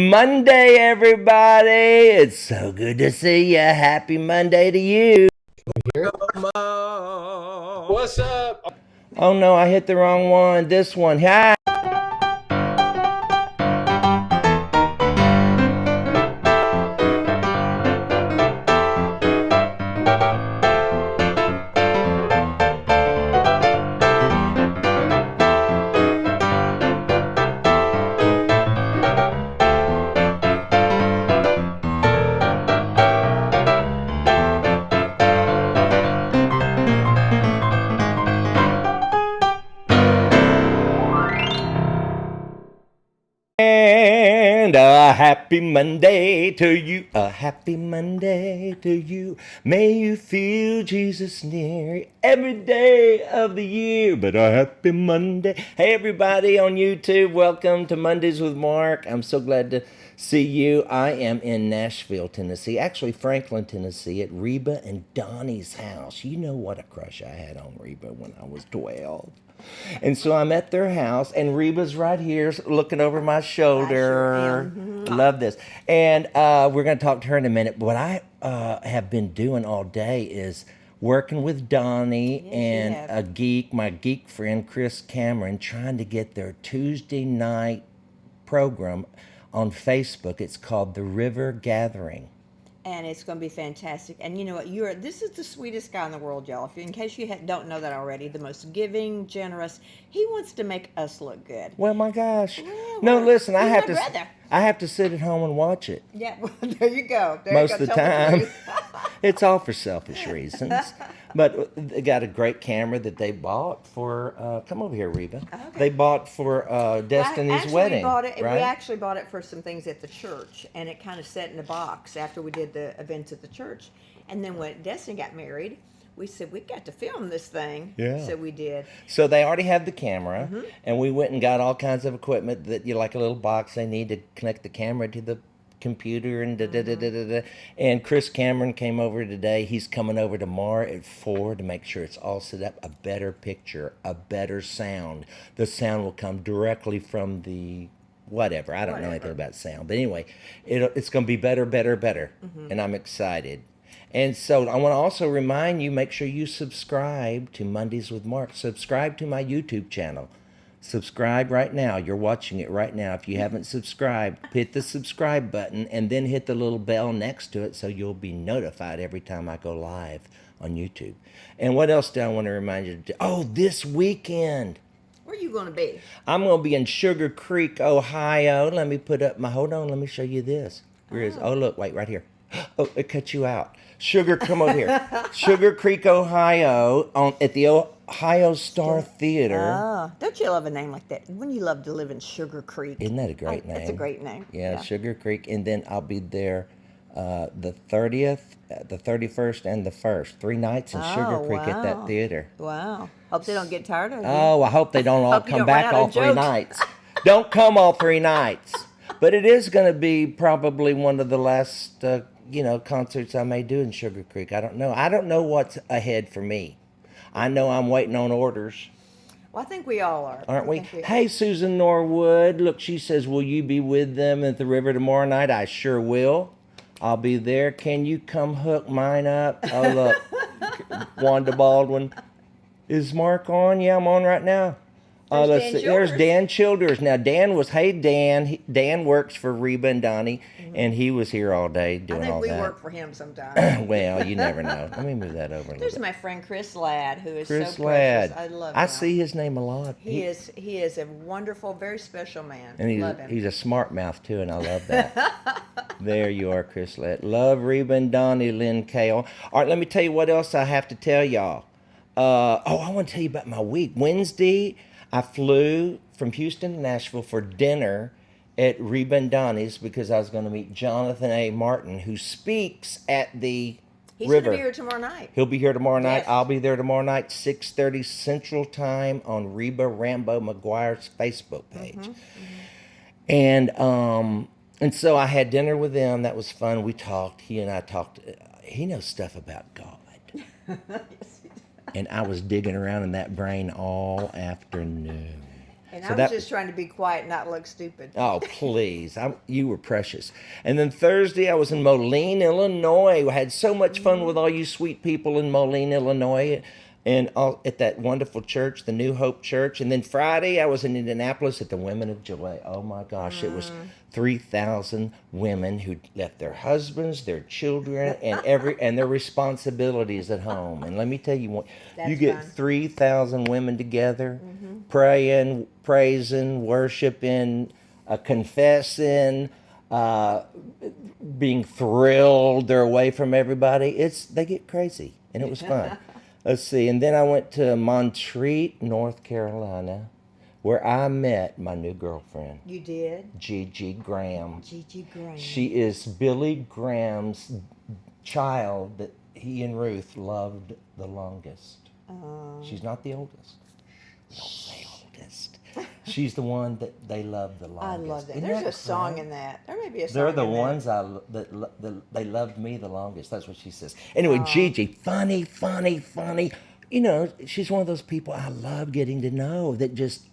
Monday, everybody. It's so good to see you. Happy Monday to you. Come on. What's up? Oh no, I hit the wrong one. This one. Hi. And a happy Monday to you. A happy Monday to you. May you feel Jesus near every day of the year. But a happy Monday. Hey, everybody on YouTube. Welcome to Mondays with Mark. I'm so glad to see you. I am in Nashville, Tennessee. Actually, Franklin, Tennessee, at Reba and Donnie's house. You know what a crush I had on Reba when I was 12. And so I'm at their house, and Reba's right here looking over my shoulder. Love this. And we're going to talk to her in a minute. But what I have been doing all day is working with Donnie and a geek, my geek friend, Chris Cameron, trying to get their Tuesday night program on Facebook. It's called The River Gathering. And it's going to be fantastic. And you know what? This is the sweetest guy in the world, y'all. If in case you don't know that already, the most giving, generous. He wants to make us look good. Well, my gosh. Well, No, listen, he's my brother. I have to sit at home and watch it. Yeah, well, there you go. Most of the Tell time. truth. It's all for selfish reasons. But they got a great camera that they bought for, come over here, Reba. Okay. They bought for Destiny's Actually, wedding. We right? actually bought it for some things at the church, and it kind of sat in a box after we did the events at the church. And then when Destiny got married, we said we got to film this thing. Yeah. So we did. So they already have the camera, and we went and got all kinds of equipment that you like a little box they need to connect the camera to the computer and da da da da da da. And Chris Cameron came over today. He's coming over tomorrow at 4 to make sure it's all set up. A better picture, a better sound. The sound will come directly from the whatever. I don't know anything about sound, but anyway, it's going to be better, better, better, and I'm excited. And so I want to also remind you, make sure you subscribe to Mondays with Mark. Subscribe to my YouTube channel. Subscribe right now. You're watching it right now. If you haven't subscribed, hit the subscribe button and then hit the little bell next to it so you'll be notified every time I go live on YouTube. And what else do I want to remind you to do? Oh, this weekend. Where are you going to be? I'm going to be in Sugar Creek, Ohio. Let me put up my, hold on, let me show you this. Where is, oh, look, wait, right here. Oh, it cut you out. Come over here. Sugar Creek, Ohio, at the Ohio Star Theater. Oh, don't you love a name like that? Wouldn't you love to live in Sugar Creek? Isn't that a great name? That's a great name. Yeah, Sugar Creek. And then I'll be there the 30th, the 31st, and the 1st. 3 nights in Sugar Creek at that theater. Wow. Hope they don't get tired of you. Oh, I hope they don't all Hope you come don't back run out all of 3 jokes. nights. Don't come all 3 nights. But it is going to be probably one of the last, concerts I may do in Sugar Creek. I don't know. I don't know what's ahead for me. I know I'm waiting on orders. Well, I think we all are. Aren't I we? think Hey, Susan Norwood. Look, she says, will you be with them at the river tomorrow night? I sure will. I'll be there. Can you come hook mine up? Oh, look. Wanda Baldwin. Is Mark on? Yeah, I'm on right now. There's Dan There's Childers. Dan Childers. Now, Dan. Dan works for Reba and Donnie, and he was here all day I doing think all we that. work for him sometimes. Well, you never know. Let me move that over a little There's bit. my friend Chris Ladd, who is Chris so Ladd. precious. I love him. I see his name a lot. He is a wonderful, very special man. And love him. he's a smart mouth too, and I love that. There you are, Chris Ladd. Love Reba and Donnie, Lynn Kale. All right, let me tell you what else I have to tell y'all. I want to tell you about my week. Wednesday, I flew from Houston to Nashville for dinner at Reba and Donnie's because I was going to meet Jonathan A. Martin, who speaks at the He's river. going to be here tomorrow night. He'll be here tomorrow night. Yes. I'll be there tomorrow night, 6:30 Central Time on Reba Rambo McGuire's Facebook page. And so I had dinner with them. That was fun. We talked. He and I talked. He knows stuff about God. And I was digging around in that brain all afternoon. And So I was just trying to be quiet and not look stupid. Oh, please. You were precious. And then Thursday, I was in Moline, Illinois. I had so much fun with all you sweet people in Moline, Illinois, and all, at that wonderful church, the New Hope Church. And then Friday, I was in Indianapolis at the Women of Joy. Oh, my gosh. It was 3,000 women who left their husbands, their children, and their responsibilities at home. And let me tell you what, you get fun. 3,000 women together, praying, praising, worshiping, confessing, being thrilled they're away from everybody. They get crazy, and it was fun. Let's see, and then I went to Montreat, North Carolina, where I met my new girlfriend. You did? Gigi Graham. Gigi Graham. She is Billy Graham's child that he and Ruth loved the longest. She's not the oldest. Don't say oldest. She's the one that they love the longest. I love that. Isn't There's that a song great? in that. There may be a song They're the in ones that they loved me the longest. That's what she says. Anyway, Gigi, funny. You know, she's one of those people I love getting to know that just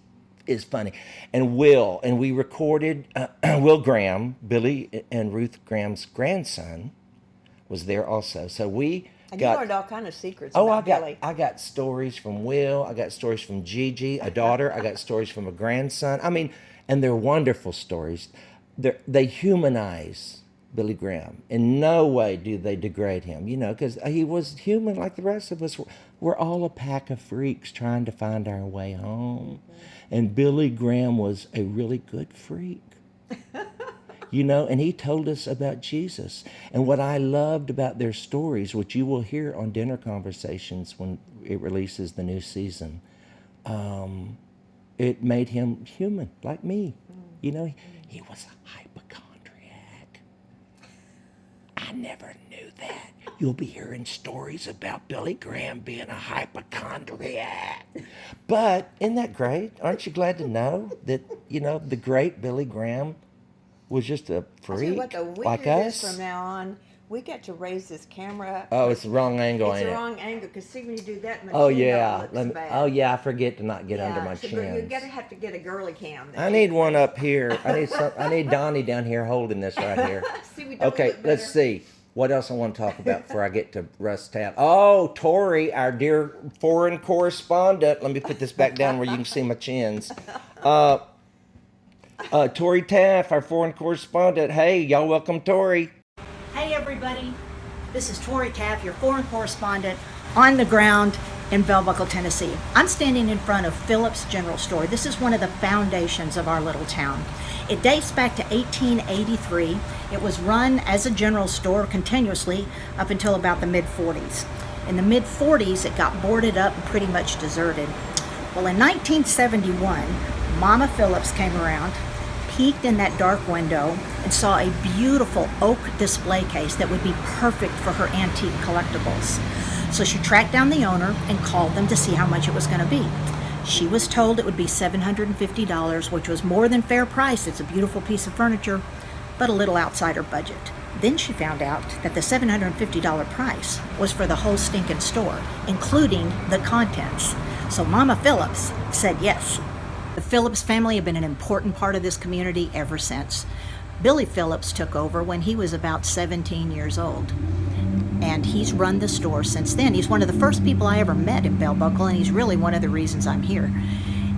is funny. And we recorded Will Graham, Billy and Ruth Graham's grandson, was there also. So we And you got. learned all kind of secrets Oh, about Billy. I got stories from Will. I got stories from Gigi, a daughter. I got stories from a grandson. I mean, and they're wonderful stories. They humanize Billy Graham. In no way do they degrade him, you know, because he was human like the rest of us. We're all a pack of freaks trying to find our way home. And Billy Graham was a really good freak. You know, and he told us about Jesus. And what I loved about their stories, which you will hear on Dinner Conversations when it releases the new season, it made him human, like me. You know, he was a hypochondriac. I never knew that. You'll be hearing stories about Billy Graham being a hypochondriac. But isn't that great? Aren't you glad to know that, you know, the great Billy Graham was just a I'll tell you freak what, though, when we like do this us? from now on, we get to raise this camera up. Oh, it's the wrong angle, It's ain't the it? wrong angle, because see, when you do that, my Oh chin yeah. looks bad. Oh yeah, I forget to not get under my so chin. You're going to have to get a girly cam. I need one up here. I need Donnie down here holding this right here. See, we don't Okay, look let's better. see. What else I want to talk about before I get to Russ Taff? Oh, Tori, our dear foreign correspondent. Let me put this back down where you can see my chins. Tori Taff, our foreign correspondent. Hey, y'all welcome Tori. Hey everybody, this is Tori Taff, your foreign correspondent on the ground in Bell Buckle, Tennessee. I'm standing in front of Phillips General Store. This is one of the foundations of our little town. It dates back to 1883. It was run as a general store continuously up until about the mid-40s. In the mid-40s, it got boarded up and pretty much deserted. Well, in 1971, Mama Phillips came around, peeked in that dark window, and saw a beautiful oak display case that would be perfect for her antique collectibles. So she tracked down the owner and called them to see how much it was going to be. She was told it would be $750, which was more than fair price. It's a beautiful piece of furniture, but a little outside her budget. Then she found out that the $750 price was for the whole stinking store, including the contents. So Mama Phillips said yes. The Phillips family have been an important part of this community ever since. Billy Phillips took over when he was about 17 years old. And he's run the store since then. He's one of the first people I ever met in Bell Buckle, and he's really one of the reasons I'm here.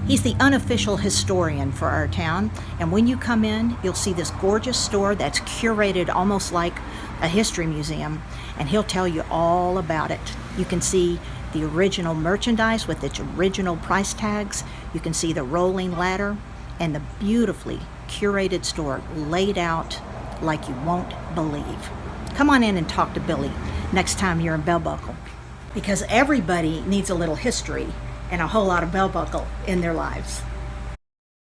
He's the unofficial historian for our town, and when you come in, you'll see this gorgeous store that's curated almost like a history museum, and he'll tell you all about it. You can see the original merchandise with its original price tags. You can see the rolling ladder and the beautifully curated store laid out like you won't believe. Come on in and talk to Billy next time you're in Bell Buckle, because everybody needs a little history and a whole lot of Bell Buckle in their lives.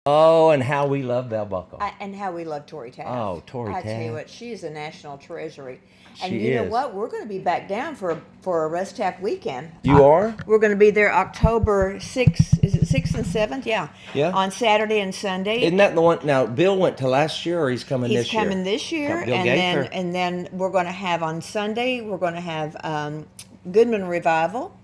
Oh, and how we love Bell Buckle. And how we love Tori Taff. Oh, Tori I tell you Taff. what, she is a national treasury. And She you know is. what? We're going to be back down for a Russ Taff weekend. You are? We're going to be there October 6th. Is it 6th and 7th? Yeah. Yeah. On Saturday and Sunday. Isn't that the one? Now, Bill went to last year, or he's coming He's this year? coming this year, Bill and Gaither. then we're going to have on Sunday. We're going to have Goodman Revival,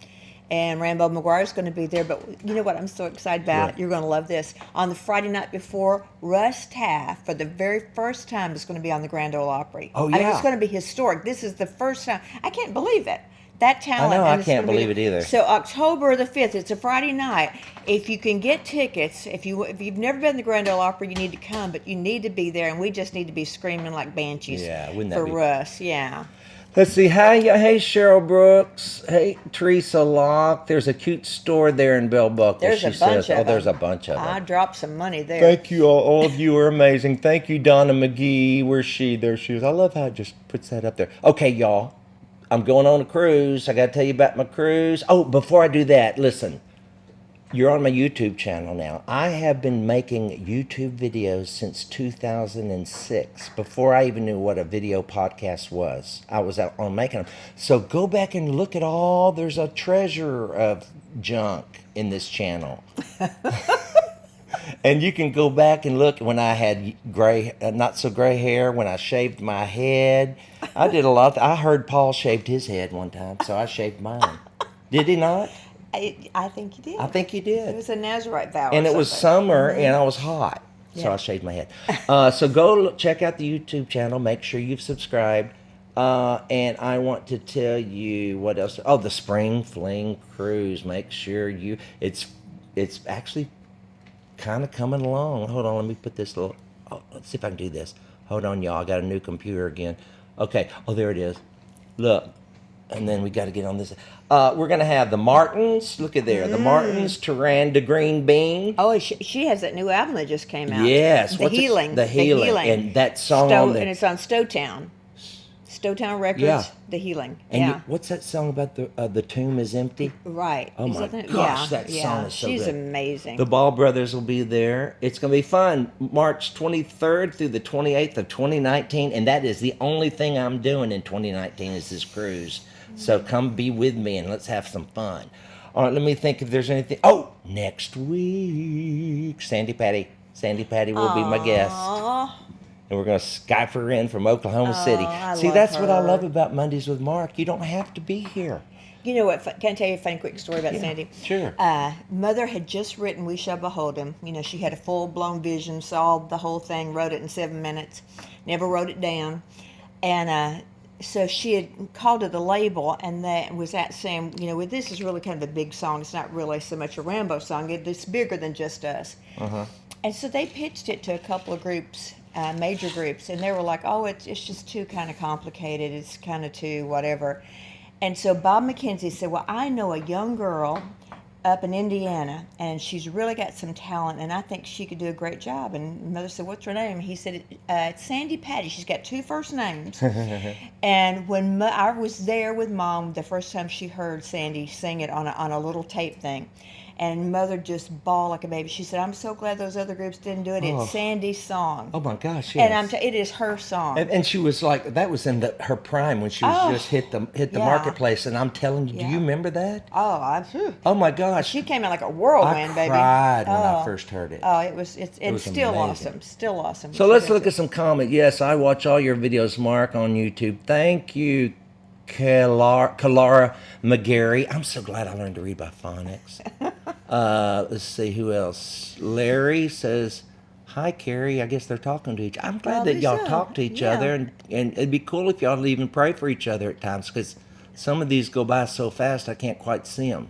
and Rambo McGuire's going to be there. But you know what I'm so excited about? What? You're going to love this. On the Friday night before, Russ Taff, for the very first time, is going to be on the Grand Ole Opry. Oh, I mean, yeah. it's going to be historic. This is the first time. I can't believe it. That talent. I know, and I it's can't gonna be believe it either. So October the 5th, it's a Friday night. If you can get tickets, if you've never been to the Grand Ole Opry, you need to come, but you need to be there, and we just need to be screaming like banshees Yeah, wouldn't that for be- Russ. Yeah. Let's see. Hey, Cheryl Brooks. Hey, Teresa Locke. There's a cute store there in Bell Buckle. There's she a bunch says. of Oh, there's them. a bunch of them. I dropped some money there. Thank you all. All of you are amazing. Thank you, Donna McGee. Where's she? There she is. I love how it just puts that up there. Okay, y'all. I'm going on a cruise. I got to tell you about my cruise. Oh, before I do that, listen. You're on my YouTube channel now. I have been making YouTube videos since 2006, before I even knew what a video podcast was. I was out on making them. So go back and look at all. There's a treasure of junk in this channel. And you can go back and look when I had gray, not so gray hair, when I shaved my head. I did a lot. I heard Paul shaved his head one time, so I shaved mine. Did he not? I think you did. I think he did. It was a Nazarite vow. And or it was something. summer, and I was hot, so Yeah. I shaved my head. So check out the YouTube channel. Make sure you've subscribed. And I want to tell you what else. Oh, the Spring Fling Cruise. Make sure it's actually kind of coming along. Hold on, let me put this little. Oh, let's see if I can do this. Hold on, y'all. I got a new computer again. Okay. Oh, there it is. Look. And then we got to get on this. We're going to have the Martins. Look at there. The Martins, Turanda Green Bean. Oh, she has that new album that just came out. Yes. The what's it- Healing. The Healing. And that song on the... And it's on Stowtown. Stowtown Records. Yeah. The Healing. And Yeah. what's that song about the tomb is empty? Right. Oh Is my that gosh, yeah, that yeah. song is so She's good. amazing. The Ball Brothers will be there. It's going to be fun. March 23rd through the 28th of 2019. And that is the only thing I'm doing in 2019 is this cruise. So come be with me and let's have some fun. All right, let me think if there's anything. Oh, next week, Sandy Patty. Sandy Patty will be my guest. Aw. And we're going to Skype her in from Oklahoma City. I See, love that's what I her. love about Mondays with Mark. You don't have to be here. You know what? Can I tell you a funny quick story about Sandy? Sure. Mother had just written We Shall Behold Him. You know, she had a full-blown vision, saw the whole thing, wrote it in 7 minutes, never wrote it down. And so she had called it a label, and that was that saying, you know, well, this is really kind of a big song. It's not really so much a Rambo song. It's bigger than just us. Uh-huh. And so they pitched it to a couple of groups, major groups, and they were like, oh, it's just too kind of complicated. It's kind of too whatever. And so Bob McKenzie said, well, I know a young girl up in Indiana, and she's really got some talent, and I think she could do a great job. And Mother said, what's her name? He said, it's Sandy Patty. She's got 2 first names. And when I was there with Mom the first time she heard Sandy sing it on a little tape thing, and Mother just bawled like a baby. She said, I'm so glad those other groups didn't do it. Oh. It's Sandy's song. Oh, my gosh, yes. And it is her song. And she was like, that was in her prime when she was Oh, just hit the yeah. marketplace. And I'm telling you, do Yeah. you remember that? Oh, Oh, my gosh. she came out like a I whirlwind, baby. cried when I Oh. first heard it. Oh, it's was still amazing. awesome. Still awesome. So let's look at some comments. Yes, I watch all your videos, Mark, on YouTube. Thank you, Kalara McGarry. I'm so glad I learned to read by phonics. Let's see, who else? Larry says, hi, Carrie. I guess they're talking to each other. I'm glad Well, that they y'all so. talk to each Yeah. other. And it'd be cool if y'all even pray for each other at times, because some of these go by so fast I can't quite see them.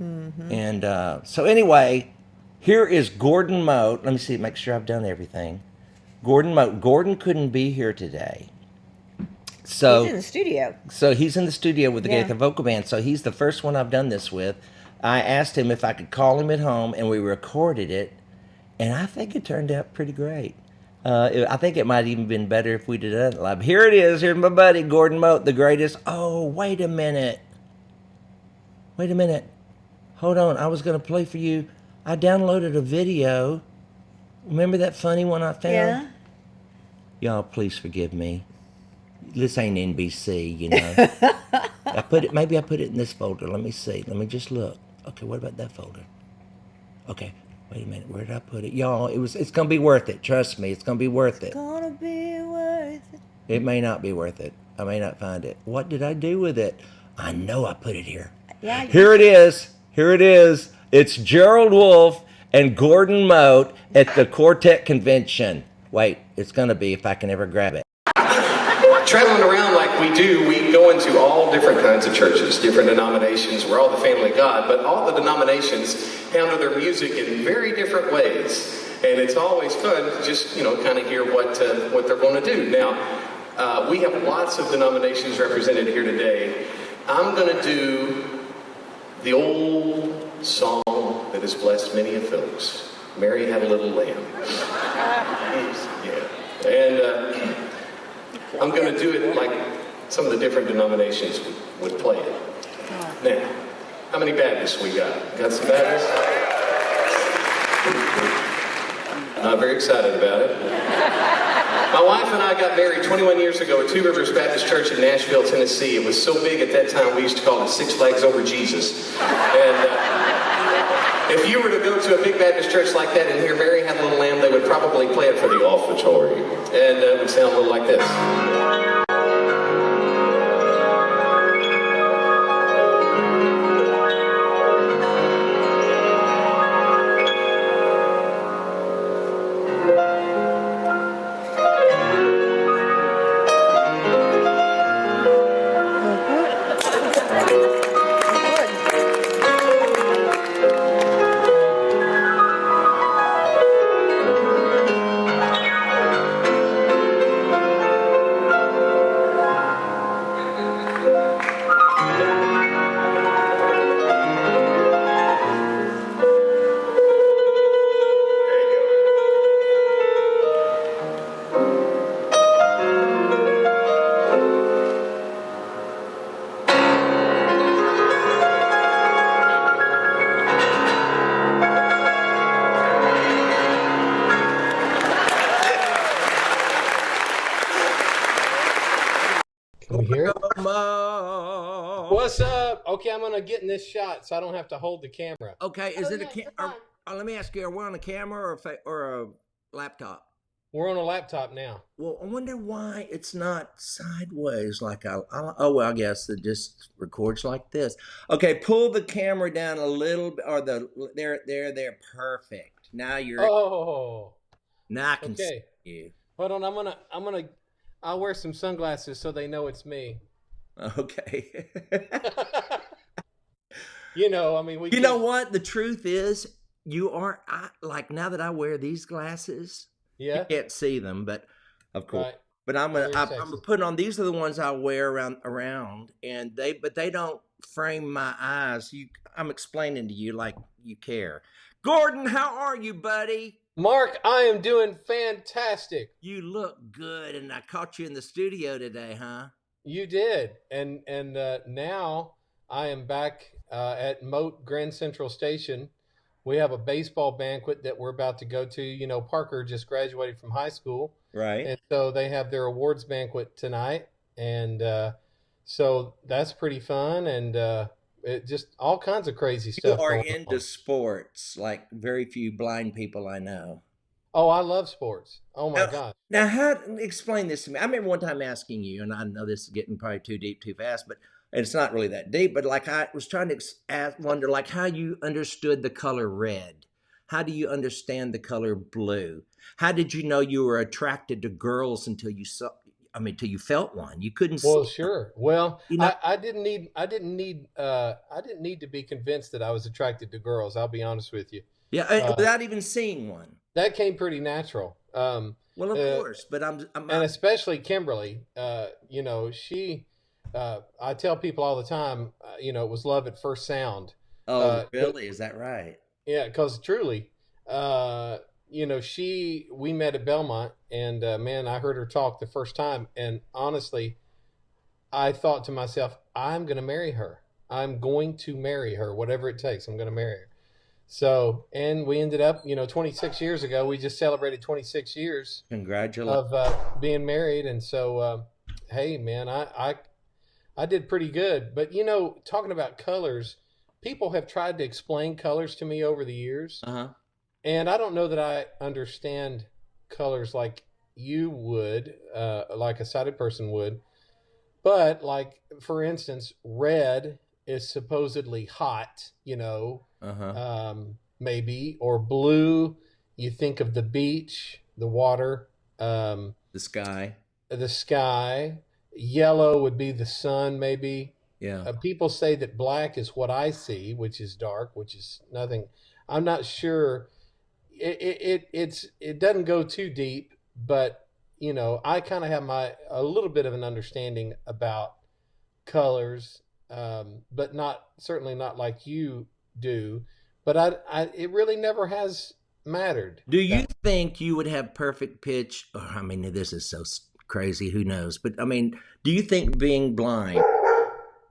Mm-hmm. And so anyway, here is Gordon Mote. Let me see, make sure I've done everything. Gordon Mote. Gordon couldn't be here today. So He's in the studio. so he's in the studio with the Yeah. Gaither Vocal Band. So he's the first one I've done this with. I asked him if I could call him at home, and we recorded it. And I think it turned out pretty great. I think it might even been better if we did it live. Here it is. Here's my buddy, Gordon Mote, the greatest. Oh, wait a minute. Wait a minute. Hold on. I was going to play for you. I downloaded a video. Remember that funny one I found? Yeah. Y'all, please forgive me. This ain't NBC, you know. Maybe I put it in this folder. Let me see. Let me just look. Okay, what about that folder? Okay, wait a minute. Where did I put it? Y'all, it's going to be worth it. Trust me, it's going to be worth it. Gonna be worth it. It may not be worth it. I may not find it. What did I do with it? I know I put it here. Yeah. Here it is. Here it is. It's Gerald Wolfe and Gordon Mote at the Quartet Convention. Wait, it's going to be if I can ever grab it. Traveling around like we do, we go into all different kinds of churches, different denominations. We're all the family of God, but all the denominations handle their music in very different ways. And it's always fun to just, kind of hear what they're going to do. Now, we have lots of denominations represented here today. I'm going to do the old song that has blessed many of folks. Mary Had a Little Lamb. Yeah. And I'm going to do it like some of the different denominations would play it. Now, how many Baptists we got? Got some Baptists? Not very excited about it. My wife and I got married 21 years ago at Two Rivers Baptist Church in Nashville, Tennessee. It was so big at that time we used to call it Six Flags Over Jesus. And if you were to go to a big Baptist church like that and hear Mary Had a Little Lamb, they would probably play it for the offertory. And it would sound a little like this. Can we hear it? What's up? Okay, I'm gonna get in this shot so I don't have to hold the camera. Okay, is it a camera? Let me ask you, are we on a camera or a laptop? We're on a laptop now. Well, I wonder why it's not sideways like oh, well, I guess it just records like this. Okay, pull the camera down a little bit, or there, perfect. Now you're. Oh. Now I can see you. Hold on, I'll wear some sunglasses so they know it's me. Okay. You know what? The truth is, like now that I wear these glasses, yeah, you can't see them, but of course. Right. But I'm gonna put on. These are the ones I wear around, and they don't frame my eyes. I'm explaining to you like you care. Gordon, how are you, buddy? Mark, I am doing fantastic. You look good, and I caught you in the studio today, huh? You did, and now I am back at Mote Grand Central Station. We have a baseball banquet that we're about to go to. Parker just graduated from high school, right? And so they have their awards banquet tonight, and so that's pretty fun, and it just all kinds of crazy stuff. You are into sports like very few blind people I know. Oh, I love sports. Oh my God. Now, explain this to me? I remember one time asking you, and I know this is getting probably too deep, too fast, but it's not really that deep. But like I was trying to wonder, like how you understood the color red. How do you understand the color blue? How did you know you were attracted to girls until you felt one? You couldn't. Well, sure. Well, I didn't need to be convinced that I was attracted to girls. I'll be honest with you. Yeah, without even seeing one. That came pretty natural. Well, of course, but I'm and especially Kimberly. She. I tell people all the time. It was love at first sound. Oh, really? Is that right? Yeah, because truly, we met at Belmont, and man, I heard her talk the first time, and honestly, I thought to myself, I'm going to marry her. I'm going to marry her, whatever it takes. I'm going to marry her. So, and we ended up, 26 years ago, we just celebrated 26 years. Congratulations. Of being married. And so, hey, man, I did pretty good. But, talking about colors, people have tried to explain colors to me over the years. Uh-huh. And I don't know that I understand colors like you would, like a sighted person would. But, like, for instance, red is supposedly hot, Uh-huh. maybe, or blue, you think of the beach, the water, um, The sky. the sky. Yellow would be the sun, maybe. Yeah. People say that black is what I see, which is dark, which is nothing. I'm not sure. It doesn't go too deep, but I kind of have a little bit of an understanding about colors, but not certainly not like you do. But it really never has mattered. Do you think you would have perfect pitch? Oh, I mean, this is so crazy. Who knows? But I mean, do you think being blind?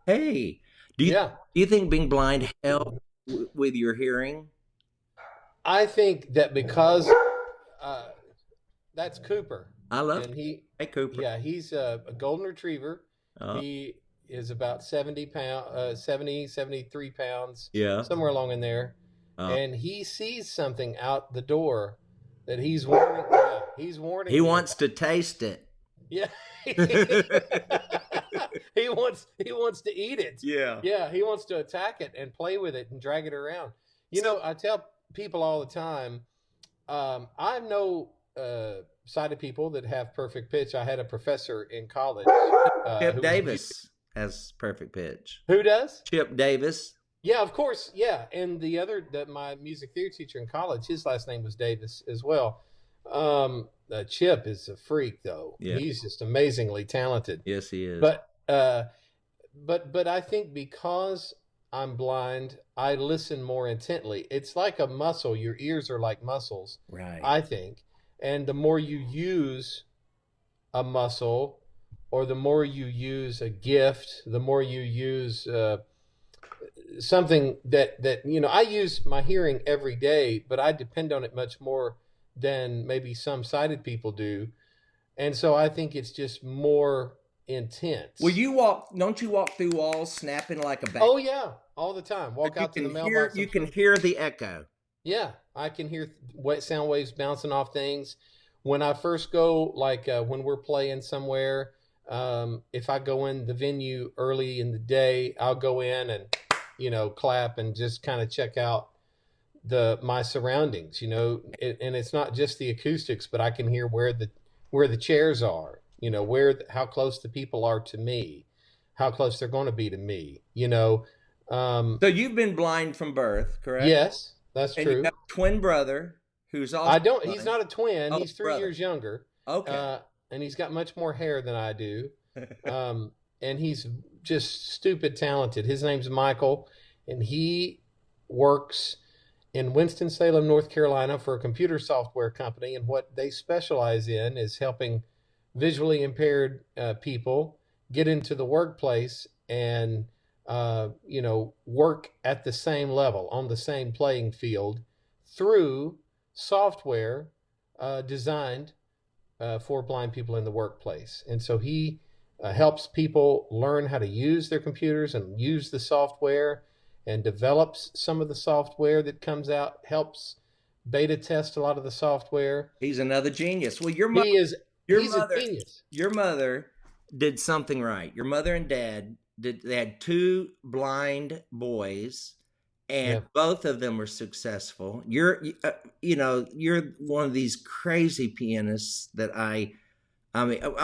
Hey, do you Yeah, do you think being blind help with your hearing? I think that because uh, that's Cooper, I love. and Hey, Cooper. yeah, he's a golden retriever. Uh, He is about 73 pounds, yeah. somewhere along in there, Uh, and he sees something out the door that he's warning. Yeah, he's warning he me wants about. to taste it. Yeah, he wants to eat it. Yeah. Yeah, he wants to attack it and play with it and drag it around. I tell people all the time, I know sighted people that have perfect pitch. I had a professor in college Chip who Davis has perfect pitch. who does? Chip Davis. Yeah, of course. Yeah, and my music theory teacher in college, his last name was Davis as well. Chip is a freak, though. Yeah. He's just amazingly talented. Yes, he is. But I think because I'm blind, I listen more intently. It's like a muscle. Your ears are like muscles, right. I think. And the more you use a muscle, or the more you use a gift, the more you use something that I use my hearing every day, but I depend on it much more than maybe some sighted people do, and so I think it's just more intense. Well, don't you walk through walls snapping like a bat? Oh yeah, all the time. Walk But out to the mailbox. You can hear the echo. Yeah, I can hear wet sound waves bouncing off things. When I first go, like when we're playing somewhere, if I go in the venue early in the day, I'll go in and clap and just kind of check out my surroundings. And it's not just the acoustics, but I can hear where the chairs are. How close the people are to me, how close they're going to be to me. So you've been blind from birth, correct? Yes, that's and true. You have a twin brother who's also. I don't. blind. He's not a twin. Oh, He's 3 brother. years younger. Okay. And he's got much more hair than I do. And he's just stupid talented. His name's Michael, and he works in Winston-Salem, North Carolina for a computer software company. And what they specialize in is helping visually impaired people get into the workplace and work at the same level, on the same playing field, through software designed for blind people in the workplace. And so he helps people learn how to use their computers and use the software, and develops some of the software that comes out, helps beta test a lot of the software. He's another genius. Well, He's a genius. Your mother did something right. Your mother and dad they had two blind boys, and both of them were successful. You're one of these crazy pianists that I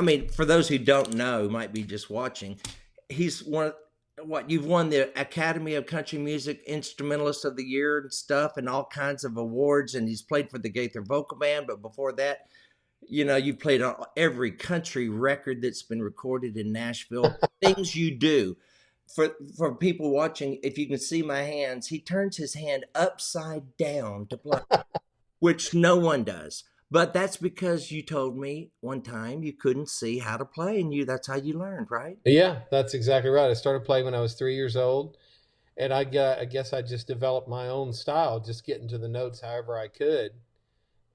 mean, for those who don't know, might be just watching. He's you've won the Academy of Country Music Instrumentalist of the Year and stuff, and all kinds of awards. And he's played for the Gaither Vocal Band, but before that, you've played on every country record that's been recorded in Nashville. Things you do. For people watching, if you can see my hands, he turns his hand upside down to play, which no one does. But that's because you told me one time you couldn't see how to play, and that's how you learned, right? Yeah, that's exactly right. I started playing when I was 3 years old, and I guess I just developed my own style, just getting to the notes however I could.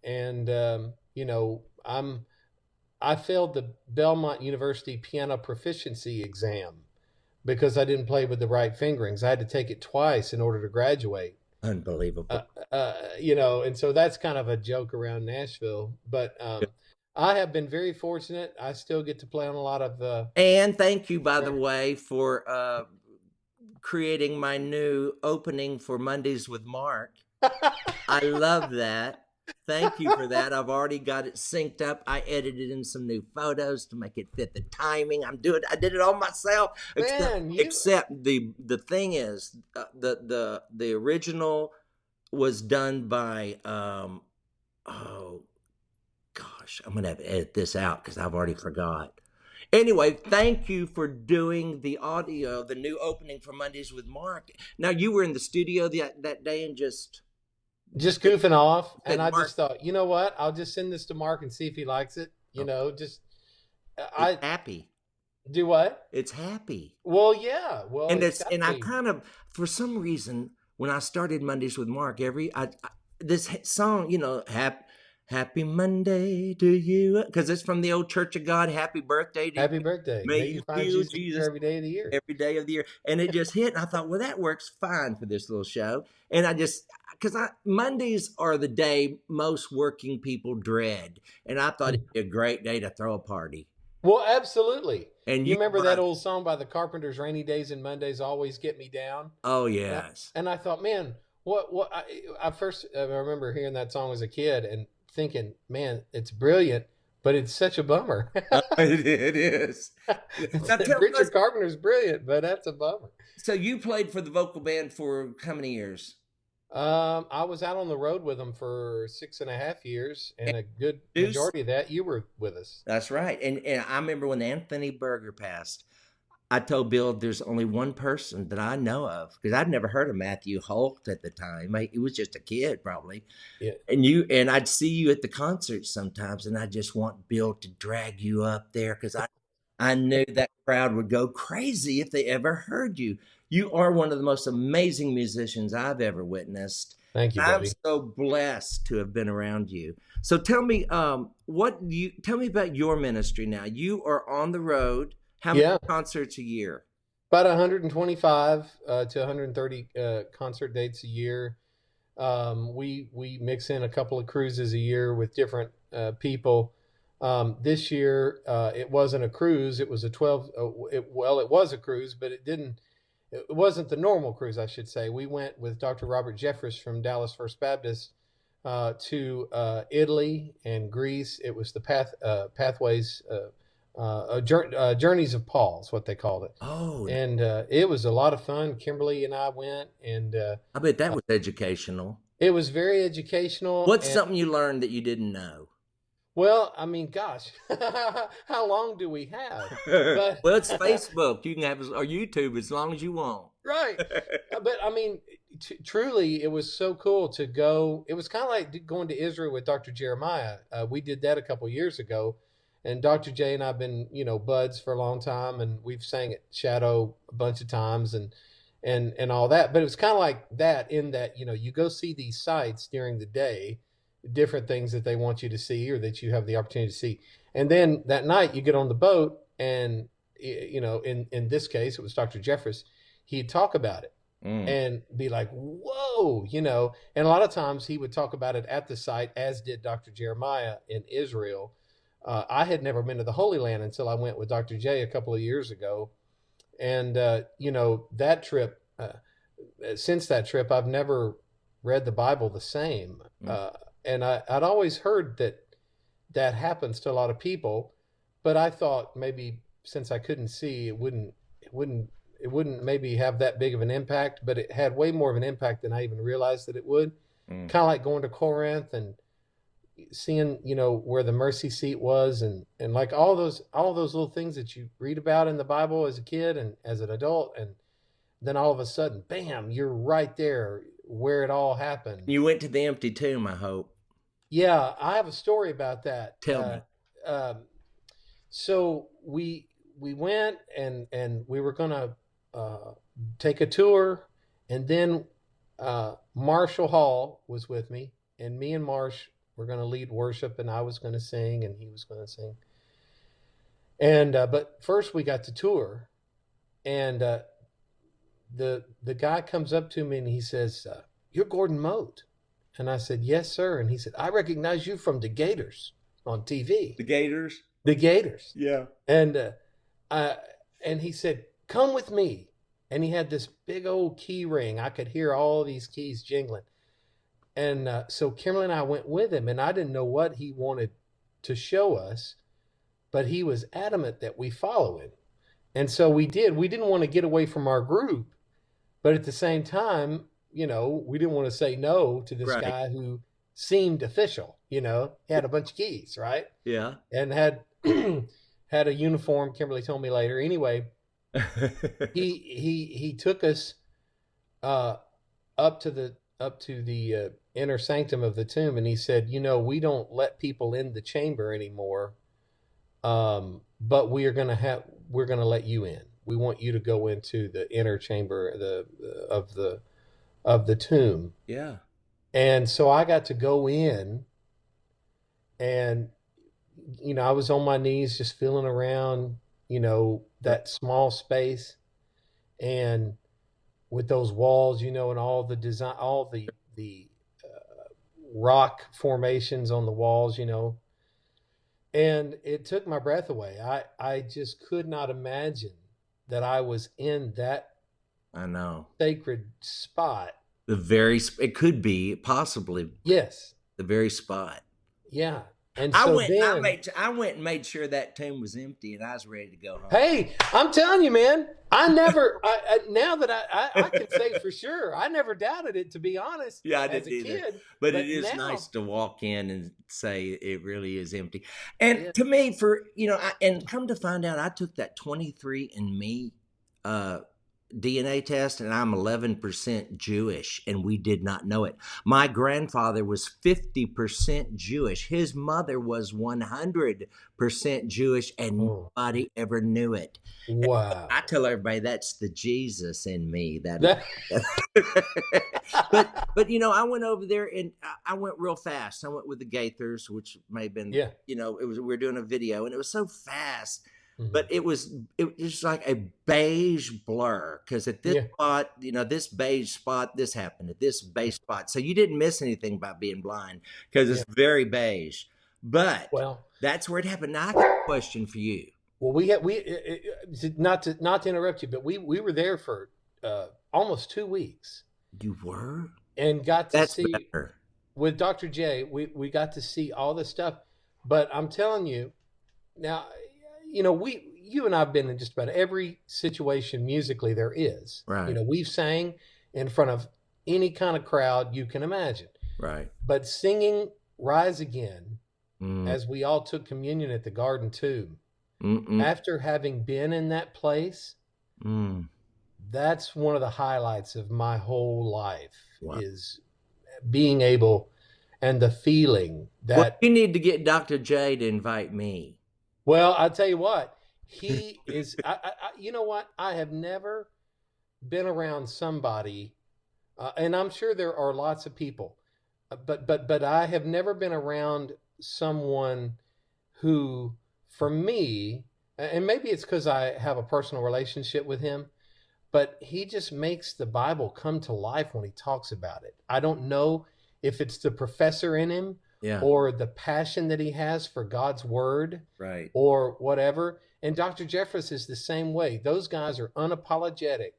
And I failed the Belmont University piano proficiency exam because I didn't play with the right fingerings. I had to take it twice in order to graduate. Unbelievable. And so that's kind of a joke around Nashville. But I have been very fortunate. I still get to play on a lot of. And thank you, by the way, for creating my new opening for Mondays with Mark. I love that. Thank you for that. I've already got it synced up. I edited in some new photos to make it fit the timing. I did it all myself. Man, Except the thing is, the original was done by oh gosh, I'm gonna have to edit this out because I've already forgot. Anyway, thank you for doing the audio, the new opening for Mondays with Mark. Now you were in the studio that day and just goofing off, and I Mark, just thought, you know what? I'll just send this to Mark and see if he likes it. You know, just it's happy. Do what? It's happy. Well, yeah. Well, and I kind of, for some reason, when I started Mondays with Mark, this song, you know, Happy Monday to you, because it's from the old Church of God. Happy birthday to Happy you. birthday. May you find feel Jesus every day of the year. Every day of the year. And it just hit. And I thought, well, that works fine for this little show. And because Mondays are the day most working people dread. And I thought it'd be a great day to throw a party. Well, absolutely. And you remember that old song by the Carpenters, Rainy Days and Mondays Always Get Me Down? Oh, yes. And I thought, man, I remember hearing that song as a kid and thinking, man, it's brilliant, but it's such a bummer. It is. Richard Carpenter's brilliant, but that's a bummer. So you played for the vocal band for how many years? I was out on the road with them for 6.5 years, and a good majority of that you were with us. That's right. And I remember when Anthony Berger passed, I told Bill there's only one person that I know of, because I'd never heard of Matthew Holt at the time. He was just a kid probably. Yeah. And I'd see you at the concerts sometimes, and I just want Bill to drag you up there, because I knew that crowd would go crazy if they ever heard you. You are one of the most amazing musicians I've ever witnessed. Thank you, buddy. I'm so blessed to have been around you. So tell me, tell me about your ministry now. You are on the road. How many concerts a year? About 125 to 130 concert dates a year. We mix in a couple of cruises a year with different people. This year, it wasn't a cruise. It was a 12. It was a cruise, but it wasn't the normal cruise, I should say. We went with Dr. Robert Jeffress from Dallas First Baptist to Italy and Greece. It was the Pathways. Journeys of Paul is what they called it. Oh, and it was a lot of fun. Kimberly and I went, and I bet that was educational. It was very educational. What's something you learned that you didn't know? Well, I mean, gosh, how long do we have? Well, it's Facebook. You can have or YouTube as long as you want. Right. But I mean, truly, it was so cool to go. It was kind of like going to Israel with Dr. Jeremiah. We did that a couple years ago. And Dr. J and I have been, buds for a long time, and we've sang at Shadow a bunch of times and all that. But it was kind of like that in that, you go see these sites during the day, different things that they want you to see or that you have the opportunity to see. And then that night you get on the boat and, in this case, it was Dr. Jeffress. He'd talk about it and be like, whoa, and a lot of times he would talk about it at the site, as did Dr. Jeremiah in Israel. I had never been to the Holy Land until I went with Dr. J a couple of years ago. And, that trip, since that trip, I've never read the Bible the same. And I'd always heard that happens to a lot of people, but I thought maybe since I couldn't see, it wouldn't maybe have that big of an impact, but it had way more of an impact than I even realized that it would. Kind of like going to Corinth and seeing, where the mercy seat was and like all those little things that you read about in the Bible as a kid and as an adult. And then all of a sudden, bam, you're right there where it all happened. You went to the empty tomb, I hope. Yeah, I have a story about that. Tell me. So we went and we were going to take a tour, and then Marshall Hall was with me, and me and Marsh were going to lead worship, and I was going to sing, and he was going to sing. And but first we got to tour, and the guy comes up to me and he says, "You're Gordon Mote." And I said, "Yes, sir." And he said, "I recognize you from the Gators on TV." The Gators? The Gators. Yeah. And he said, "Come with me." and he had this big old key ring. I could hear all these keys jingling. And so Kimberly and I went with him, and I didn't know what he wanted to show us, but he was adamant that we follow him. And so we did. We didn't want to get away from our group, but at the same time, we didn't want to say no to this Right. guy who seemed official. He had a bunch of keys, right? Yeah. And had had a uniform. Kimberly told me later. Anyway, he took us up to the inner sanctum of the tomb, and he said, we don't let people in the chamber anymore, but we're gonna let you in. We want you to go into the inner chamber of the tomb. Yeah. And so I got to go in, and I was on my knees just feeling around, that small space, and with those walls, and all the design, all the rock formations on the walls, and it took my breath away. I just could not imagine that I was in that I know. sacred spot. It could be possibly Yes. the very spot. Yeah. And I so went and made sure that tomb was empty, and I was ready to go home. hey, I'm telling you, man, now that I can say for sure, I never doubted it, to be honest. Yeah, I as didn't a either. kid. But it is now, nice to walk in and say it really is empty. And Yeah. to me, and come to find out, I took that 23andMe DNA test, and I'm 11% Jewish, and we did not know it. My grandfather was 50% Jewish. His mother was 100% Jewish, and nobody ever knew it. Wow. I tell everybody that's the Jesus in me. But I went over there, and I went real fast. I went with the Gaithers, which may have been, we were doing a video, and it was so fast. But it was like a beige blur, because at this spot, this beige spot, this happened at this beige spot. So you didn't miss anything by being blind, because it's very beige. But that's where it happened. Now I got a question for you. Well, not to interrupt you, but we were there for almost 2 weeks. You were? And got to see better. With Dr. J. We got to see all this stuff. But I'm telling you now, you and I've been in just about every situation musically there is. Right. We've sang in front of any kind of crowd you can imagine. Right. But singing Rise Again, as we all took communion at the Garden Tomb, after having been in that place, that's one of the highlights of my whole life. Wow. Is being able, and the feeling that... Well, you need to get Dr. J to invite me. Well, I'll tell you what, he is, you know what? I have never been around somebody, and I'm sure there are lots of people, but I have never been around someone who, for me, and maybe it's because I have a personal relationship with him, but he just makes the Bible come to life when he talks about it. I don't know if it's the professor in him, or the passion that he has for God's word, right, or whatever. And Dr. Jeffress is the same way. Those guys are unapologetic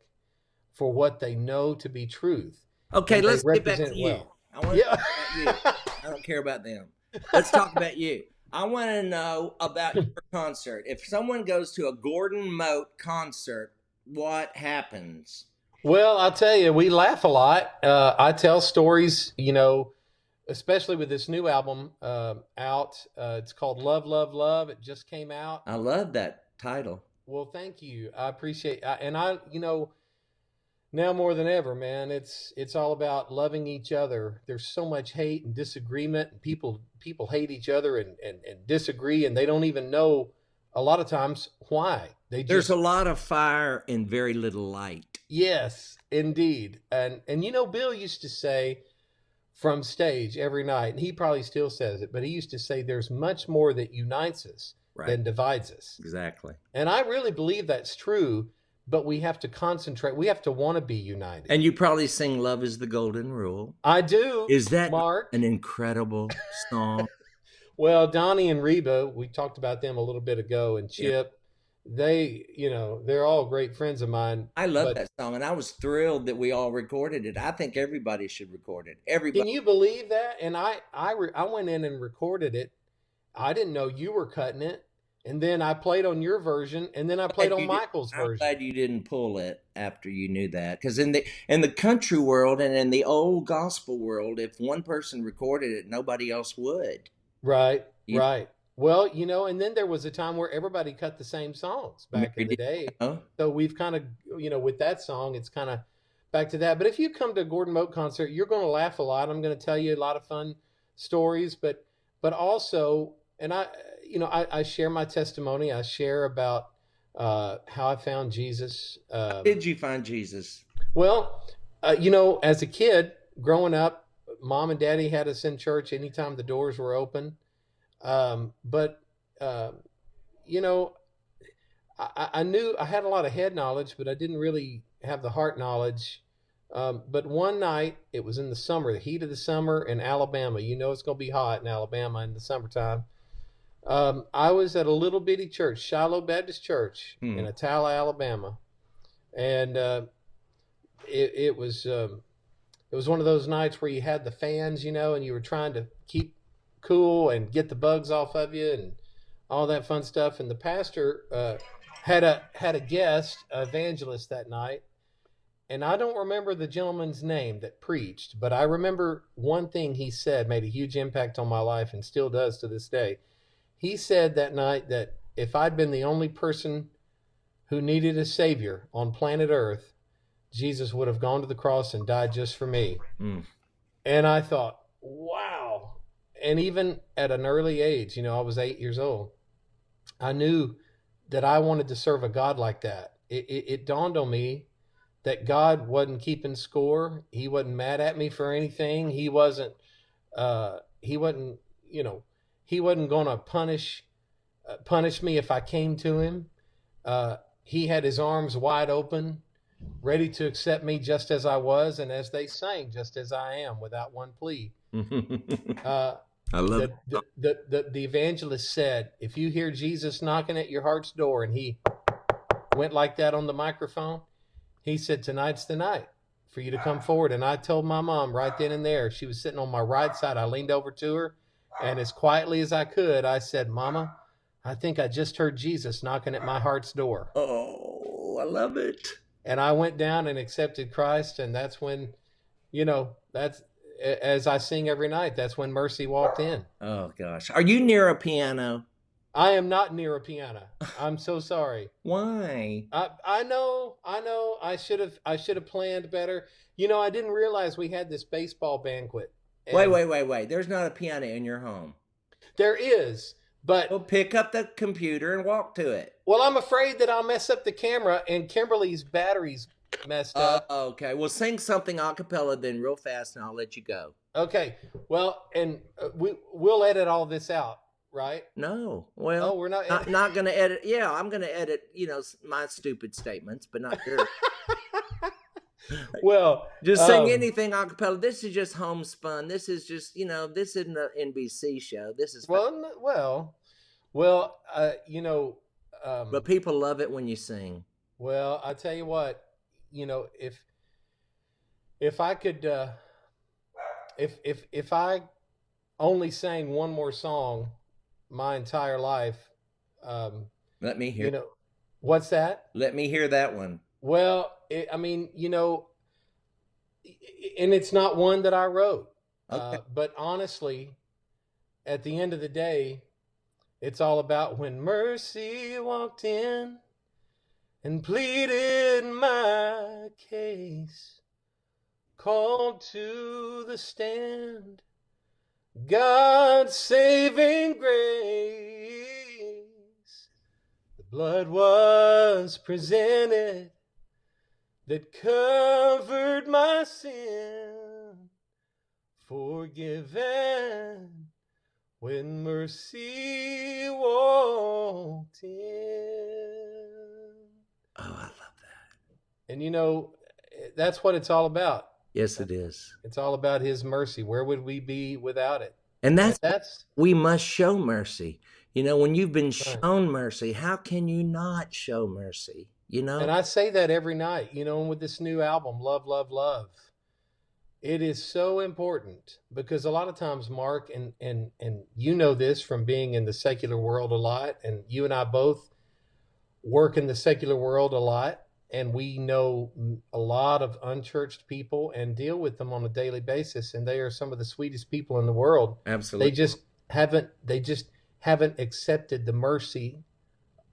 for what they know to be truth. Okay, let's get back to you. Well. I want to talk about you. I don't care about them. Let's talk about you. I want to know about your concert. If someone goes to a Gordon Mote concert, what happens? Well, I'll tell you, we laugh a lot. I tell stories, especially with this new album out. It's called Love, Love, Love. It just came out. I love that title. Well, thank you. I appreciate now more than ever, man, it's all about loving each other. There's so much hate and disagreement, and people hate each other and disagree, and they don't even know a lot of times why. There's a lot of fire and very little light. Yes, indeed. And Bill used to say from stage every night, and he probably still says it, but he used to say there's much more that unites us than divides us. Exactly. And I really believe that's true, but we have to concentrate. We have to want to be united. And you probably sing Love is the Golden Rule. I do. Is that Mark? An incredible song? Well, Donnie and Reba, we talked about them a little bit ago, and Chip, they're all great friends of mine. I love But that song, and I was thrilled that we all recorded it. I think everybody should record it. can Everybody. you believe that? And I went in and recorded it. I didn't know you were cutting it. And then I played on your version, and then I played on Michael's I'm version. glad you didn't pull it after you knew that, because in the country world and in the old gospel world, if one person recorded it, nobody else would. Right, You right. Well, and then there was a time where everybody cut the same songs back in Mary the did. day. Oh, So we've kind of, with that song, it's kind of back to that. But if you come to a Gordon Mote concert, you're going to laugh a lot. I'm going to tell you a lot of fun stories, but also, and I share my testimony. I share about how I found Jesus. how did you find Jesus? Well, as a kid growing up, mom and daddy had us in church anytime the doors were open. But you know, I knew I had a lot of head knowledge, but I didn't really have the heart knowledge. But one night, it was in the summer, the heat of the summer in Alabama. It's going to be hot in Alabama in the summertime. I was at a little bitty church, Shiloh Baptist Church in Atala, Alabama, and it was one of those nights where you had the fans, and you were trying to keep cool and get the bugs off of you and all that fun stuff. And the pastor had a guest, evangelist that night, and I don't remember the gentleman's name that preached, but I remember one thing he said made a huge impact on my life and still does to this day. He said that night that if I'd been the only person who needed a savior on planet Earth, Jesus would have gone to the cross and died just for me. And I thought, wow. And even at an early age, I was 8 years old, I knew that I wanted to serve a God like that. It dawned on me that God wasn't keeping score. He wasn't mad at me for anything. He wasn't going to punish me if I came to him. He had his arms wide open, ready to accept me just as I was, and as they sang, just as I am, without one plea. I love the evangelist said, if you hear Jesus knocking at your heart's door, and he went like that on the microphone, he said, tonight's the night for you to come forward. And I told my mom right then and there, she was sitting on my right side. I leaned over to her, and as quietly as I could, I said, Mama, I think I just heard Jesus knocking at my heart's door. Oh, I love it. And I went down and accepted Christ. And that's when, that's, as I sing every night, that's when mercy walked in. Oh, gosh. Are you near a piano? I am not near a piano. I'm so sorry. Why? I know. I should have planned better. I didn't realize we had this baseball banquet. Wait. There's not a piano in your home. There is, but Well, pick up the computer and walk to it. well, I'm afraid that I'll mess up the camera, and Kimberly's battery's messed up. Okay. Well, sing something a cappella then real fast, and I'll let you go. Okay. Well, and we'll edit all this out, right? No. Well, Oh, we're not. not going to edit. Yeah, I'm going to edit, my stupid statements, but not yours. Well, Just sing anything a cappella. This is just homespun. This is just, this isn't an NBC show. This is well. But people love it when you sing. Well, I tell you what, if I could, if I only sang one more song my entire life, Let me hear. What's that? Let me hear that one. Well, and it's not one that I wrote, Okay. but honestly, at the end of the day, it's all about when mercy walked in and pleaded my case, called to the stand, God's saving grace. The blood was presented that covered my sin, forgiven when mercy walked in. Oh, I love that. And that's what it's all about. Yes, it is. It's all about his mercy. Where would we be without it? And that's That's we must show mercy. You know, when you've been Right. shown mercy, how can you not show mercy? You And know? I say that every night, and with this new album, Love, Love, Love, it is so important because a lot of times, Mark, and you know this from being in the secular world a lot, and you and I both work in the secular world a lot, and we know a lot of unchurched people and deal with them on a daily basis, and they are some of the sweetest people in the world. Absolutely. They just haven't accepted the mercy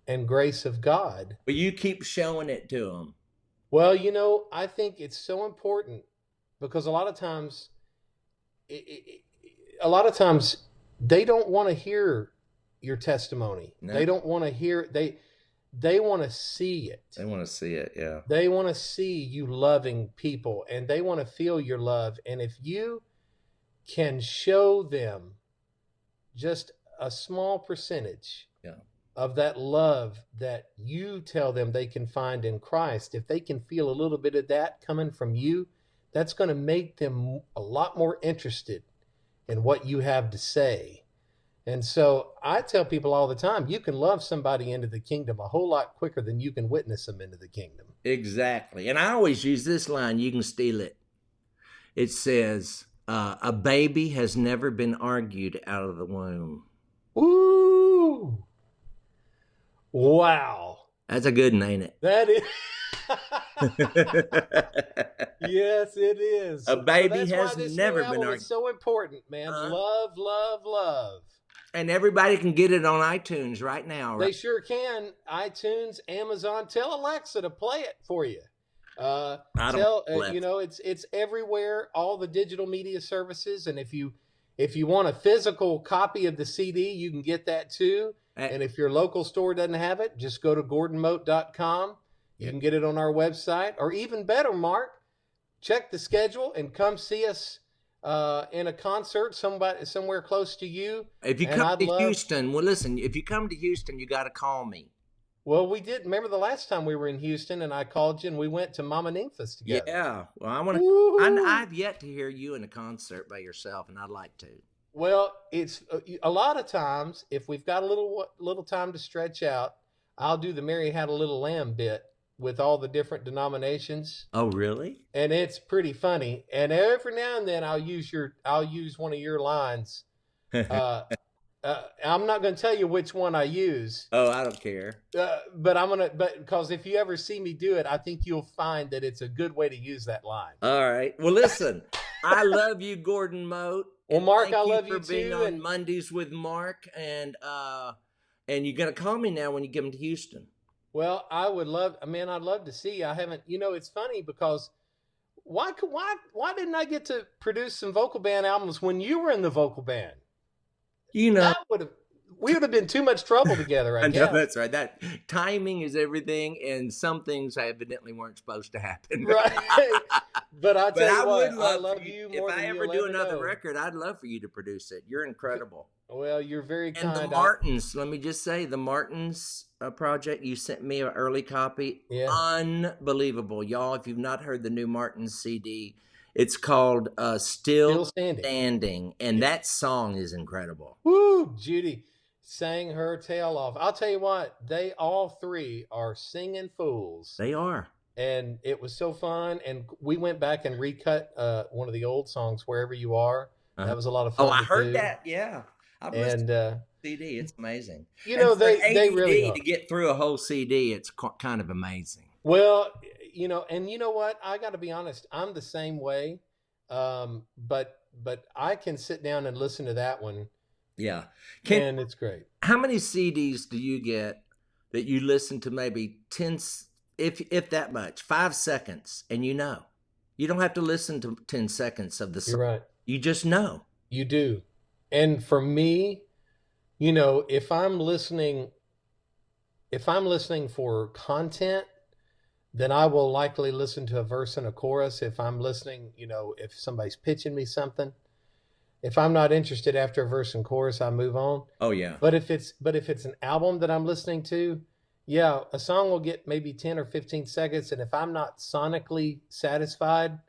and grace of God. But you keep showing it to them. Well, I think it's so important because a lot of times, they don't want to hear your testimony. No. They don't want to hear they want to see it. They want to see it, yeah. They want to see you loving people, and they want to feel your love. And if you can show them just a small percentage of that love that you tell them they can find in Christ, if they can feel a little bit of that coming from you, that's going to make them a lot more interested in what you have to say. And so I tell people all the time, you can love somebody into the kingdom a whole lot quicker than you can witness them into the kingdom. Exactly. And I always use this line, you can steal it. It says, a baby has never been argued out of the womb. Ooh. Wow. That's a good one, ain't it? That is. Yes, it is. A baby So that's why has this never new been album argued. is so important, man. Love, love, love. And everybody can get it on iTunes right now. They Right? sure can. iTunes, Amazon. Tell Alexa to play it for you. It's everywhere. All the digital media services, and if you want a physical copy of the CD, you can get that too. And if your local store doesn't have it, just go to GordonMote.com. You can get it on our website, or even better, Mark, check the schedule and come see us in a concert somewhere close to you. If you come to Houston, well, listen, if you come to Houston, you got to call me. Well, we did. Remember the last time we were in Houston and I called you and we went to Mama Nympha's together. Yeah. Well, I want to. I've yet to hear you in a concert by yourself, and I'd like to. Well, it's a lot of times if we've got a little time to stretch out, I'll do the Mary Had a Little Lamb bit with all the different denominations. Oh, really? And it's pretty funny. And every now and then I'll use one of your lines. I'm not going to tell you which one I use. Oh, I don't care. But because if you ever see me do it, I think you'll find that it's a good way to use that line. All right. Well, listen, I love you, Gordon Mote. Well, Mark, thank I love you you for being too. on Mondays with Mark, and you're gonna call me now when you get to Houston. Well, I'd love to see you. I haven't. It's funny because why didn't I get to produce some vocal band albums when you were in the vocal band? We would have been too much trouble together. I guess. know, that's right. That timing is everything, and some things evidently weren't supposed to happen. Right. But I tell you what, I love you more if than I ever you'll do another know. record, I'd love for you to produce it. You're incredible. Well, you're very kind. And the Martins, let me just say, the Martins project, you sent me an early copy. Yeah. Unbelievable. Y'all, if you've not heard the new Martins CD, it's called Still Standing. And that song is incredible. Woo! Judy sang her tail off. I'll tell you what, they all three are singing fools. They are. And it was so fun. And we went back and recut one of the old songs, Wherever You Are. That was a lot of fun. Oh, I heard that. Yeah. I've listened to the CD. It's amazing. They really are. To get through a whole CD, it's kind of amazing. Well, and you know what? I got to be honest. I'm the same way. But I can sit down and listen to that one. Yeah. And it's great. How many CDs do you get that you listen to maybe 10, if that much, 5 seconds, and you know? You don't have to listen to 10 seconds of the song. You're right. You just know. You do. And for me, if I'm listening for content, then I will likely listen to a verse and a chorus. If I'm listening, if somebody's pitching me something, if I'm not interested after a verse and chorus, I move on. Oh yeah. But if it's an album that I'm listening to, yeah, a song will get maybe 10 or 15 seconds. And if I'm not sonically satisfied,